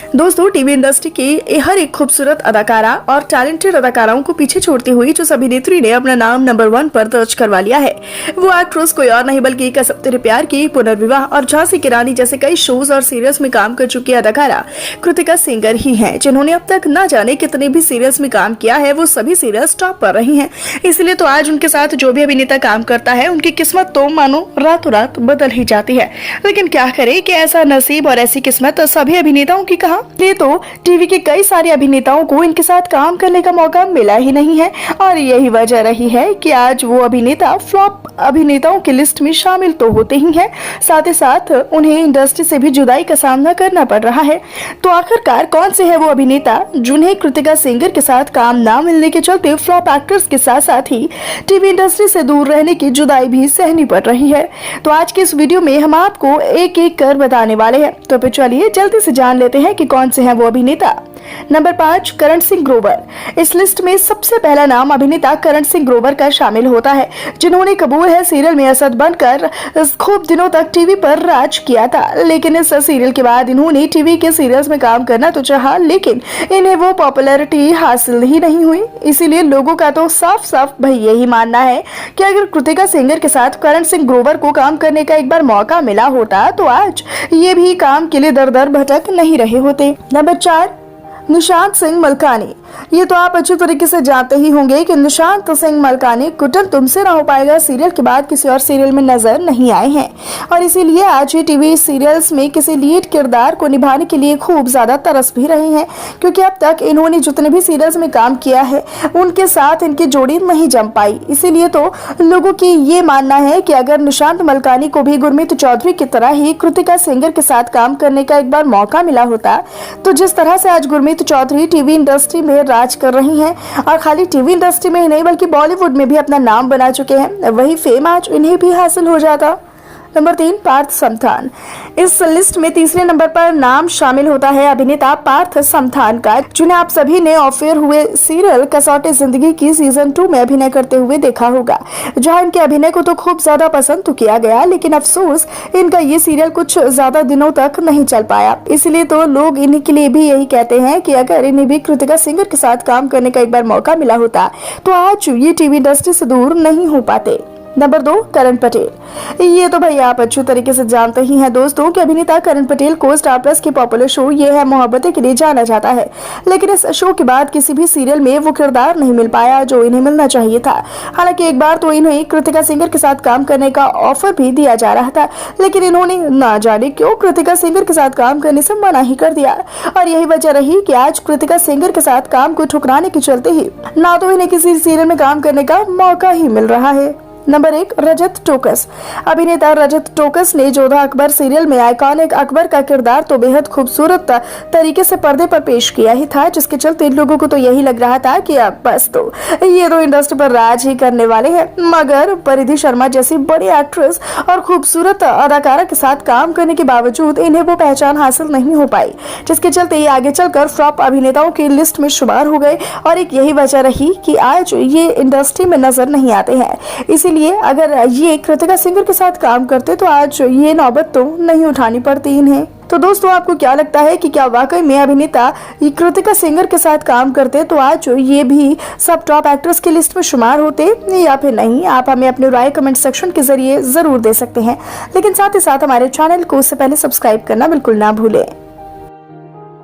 दोस्तों, TV industry की हर एक खूबसूरत अदाकारा और टैलेंटेड अदाकाराओं को पीछे छोड़ती हुई जिस अभिनेत्री ने अपना नाम नंबर 1 पर दर्ज करवा लिया है, वो एक्ट्रेस कोई और नहीं बल्कि कसम तेरे प्यार की, पुनर्विवाह और झांसी की रानी जैसे कई शोज और सीरियल्स में काम कर चुकी अदाकारा कृतिका सेंगर ही हैं, जिन्होंने अब तक न जाने कितने भी सीरियल्स में काम किया है। वो सभी सीरियल्स टॉप पर रही हैं। इसलिए तो आज उनके साथ जो भी अभिनेता काम करता है, उनकी किस्मत तो मानो रातों रात बदल ही जाती है। लेकिन क्या करे कि ऐसा नसीब और ऐसी किस्मत सभी अभिनेताओं की कहा। ये तो टीवी के कई सारे अभिनेताओं को इनके साथ काम करने का मौका मिला ही नहीं है, और यही वजह रही है कि आज वो अभिनेता फ्लॉप अभिनेताओं की लिस्ट में शामिल तो होते ही हैं, साथ ही साथ उन्हें इंडस्ट्री से भी जुदाई का सामना करना पड़ रहा है। तो आखिरकार कौन से है वो अभिनेता जिन्हें कृतिका सेंगर के साथ काम ना मिलने के चलते फ्लॉप एक्टर्स के साथ साथ ही टीवी इंडस्ट्री से दूर रहने की जुदाई भी सहनी पड़ रही है। तो आज के इस वीडियो में हम आपको एक एक कर बताने वाले हैं। तो फिर चलिए जल्दी से जान लेते हैं कि कौन से हैं वो अभिनेता। नंबर 5, करण सिंह ग्रोवर। इस लिस्ट में सबसे पहला नाम अभिनेता करण सिंह ग्रोवर का शामिल होता है, जिन्होंने कबूल है सीरियल में असद बनकर खूब दिनों तक टीवी पर राज किया था। लेकिन इस सीरियल के बाद इन्होंने टीवी के सीरियल्स में काम करना तो चाहा, लेकिन इन्हें वो पॉपुलैरिटी हासिल ही नहीं हुई। इसीलिए लोगों का तो साफ साफ भाई यही मानना है कि अगर कृतिका सेंगर के साथ करण सिंह ग्रोवर को काम करने का एक बार मौका मिला होता तो आज ये भी काम के लिए दर दर भटक नहीं रहे होते। नंबर 4, निशांत सिंह मलकानी। ये तो आप अच्छी तरीके से जानते ही होंगे कि निशांत सिंह मलकानी कुटन तुमसे ना हो पाएगा सीरियल के बाद किसी और सीरियल में नजर नहीं आए हैं, और इसीलिए आज ये टीवी सीरियल्स में किसी लीड किरदार को निभाने के लिए खूब ज्यादा तरस भी रहे हैं, क्योंकि अब तक इन्होंने जितने भी सीरियल्स में काम किया है उनके साथ इनकी जोड़ी नहीं जम पाई। इसीलिए तो लोगों की ये मानना है कि अगर निशांत मलकानी को भी गुरमीत चौधरी की तरह ही कृतिका सेंगर के साथ काम करने का एक बार मौका मिला होता, तो जिस तरह से आज गुरमीत चौधरी टीवी इंडस्ट्री में राज कर रही हैं, और खाली टीवी इंडस्ट्री में ही नहीं बल्कि बॉलीवुड में भी अपना नाम बना चुके हैं, वही फेम आज इन्हें भी हासिल हो जाता। नंबर 3, पार्थ समथान। इस लिस्ट में तीसरे नंबर पर नाम शामिल होता है अभिनेता पार्थ समथान का, जिन्हें आप सभी ने ऑफर हुए सीरियल कसौटी जिंदगी की सीजन 2 में अभिनय करते हुए देखा होगा, जहां इनके अभिनय को तो खूब ज्यादा पसंद तो किया गया, लेकिन अफसोस इनका ये सीरियल कुछ ज्यादा दिनों तक नहीं चल पाया। इसलिए तो लोग इन्हीं के लिए भी यही कहते हैं कि अगर इन्हें भी कृतिका सेंगर के साथ काम करने का एक बार मौका मिला होता तो आज ये टीवी इंडस्ट्री से दूर नहीं हो पाते। नंबर 2, करण पटेल। ये तो भाई आप अच्छी तरीके से जानते ही हैं दोस्तों कि अभिनेता करण पटेल को स्टार प्लस के पॉपुलर शो ये है मोहब्बतें के लिए जाना जाता है, लेकिन इस शो के बाद किसी भी सीरियल में वो किरदार नहीं मिल पाया जो इन्हें मिलना चाहिए था। हालांकि एक बार तो इन्हें कृतिका सेंगर के साथ काम करने का ऑफर भी दिया जा रहा था, लेकिन इन्होंने ना जाने क्यों कृतिका सेंगर के साथ काम करने से मना ही कर दिया, और यही वजह रही कि आज कृतिका सेंगर के साथ काम को ठुकराने के चलते ही ना तो इन्हें किसी सीरियल में काम करने का मौका ही मिल रहा है। नंबर 1, रजत टोकस। अभिनेता रजत टोकस ने जोधा अकबर सीरियल में आइकॉनिक अकबर का किरदार तो बेहद खूबसूरत तरीके से पर्दे पर पेश किया ही था, जिसके चलते लोगों को तो यही लग रहा था कि अब बस तो ये तो इंडस्ट्री पर राज ही करने वाले हैं। मगर परिधि शर्मा जैसी बड़ी एक्ट्रेस और खूबसूरत अदाकारा के साथ काम करने के बावजूद इन्हें वो पहचान हासिल नहीं हो पाई, जिसके चलते ये आगे चलकर फ्लॉप अभिनेताओं की लिस्ट में शुमार हो गए, और एक यही वजह रही कि आज ये इंडस्ट्री में नजर नहीं आते हैं। इसीलिए अगर ये कृतिका सेंगर के साथ काम करते तो आज ये नौबत तो नहीं उठानी पड़ती इन्हें। तो दोस्तों, आपको क्या लगता है कि क्या वाकई में अभिनेता कृतिका सेंगर के साथ काम करते तो आज ये भी सब टॉप एक्टर्स की लिस्ट में शुमार होते या फिर नहीं? आप हमें अपनी राय कमेंट सेक्शन के जरिए जरूर दे सकते हैं, लेकिन साथ ही साथ हमारे चैनल को उससे पहले सब्सक्राइब करना बिल्कुल ना भूलें।